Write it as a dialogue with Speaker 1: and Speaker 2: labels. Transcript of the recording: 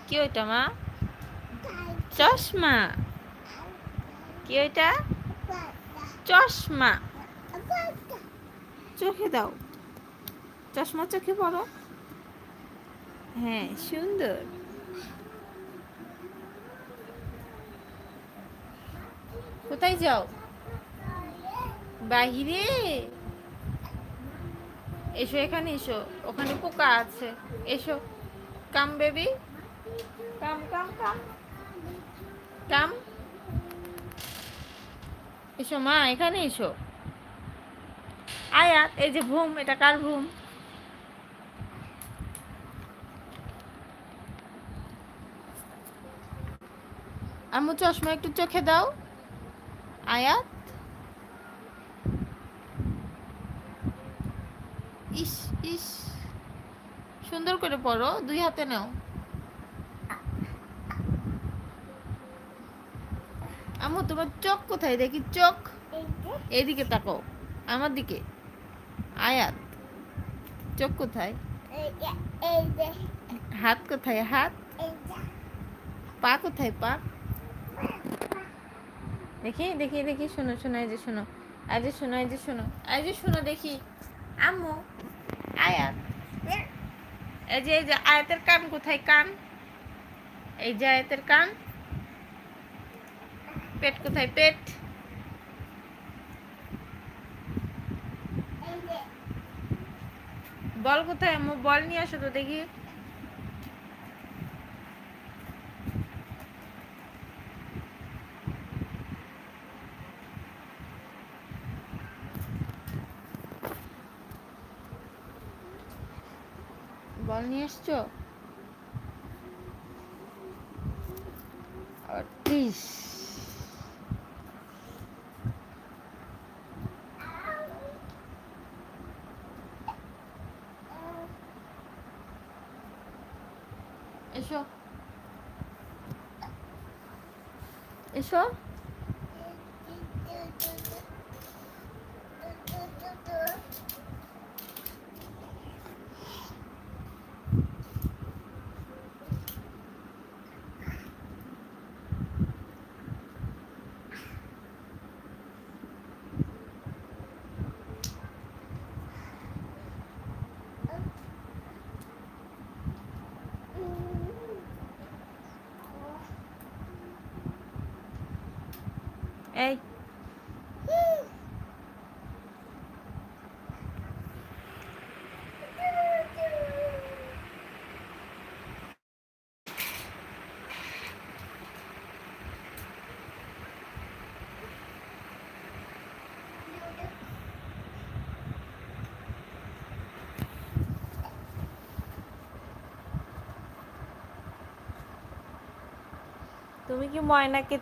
Speaker 1: কি ওইটা মা? চশমা। কি ওইটা? চশমা। চোখে দাও, চশমা চোখে পরো। হ্যাঁ, সুন্দর। কোথায় যাও? বাহিরে। এসো, এখানে এসো, ওখানে পোকা আছে। এসো, কাম বেবি, কাম কাম কাম কাম। এসো মা, এখানে এসো। আয়াত, এই যে ভুম, এটা কার ভুম? আম্মু চশমা একটু চোখে দাও। আয়াত, ইস ইস, সুন্দর করে পড়ো, দুই হাতে নাও। আম্মু তোমার চোখ কোথায় দেখি? চোখ এইদিকে তাকাও, আমার দিকে। আয়াত, চোখ কোথায়? হাত কোথায়? হাত। পা কোথায়? পা। দেখি দেখি দেখি, শোনো শোনো, এই যে শোনো, এই যে শোনো, এই যে শোনো, এই যে শোনো দেখি। আম্মু, আয়াত, এই যে আয়াতের কান কোথায়? কান। এই যে আয়াতের কান। পেট কোথায়? পেট। বল কোথায়? আম্মু বল নিয়ে আসো তো দেখি। বল নিয়ে আসছো? 38। এসো এসো। এই তুমি কি ময়নাকে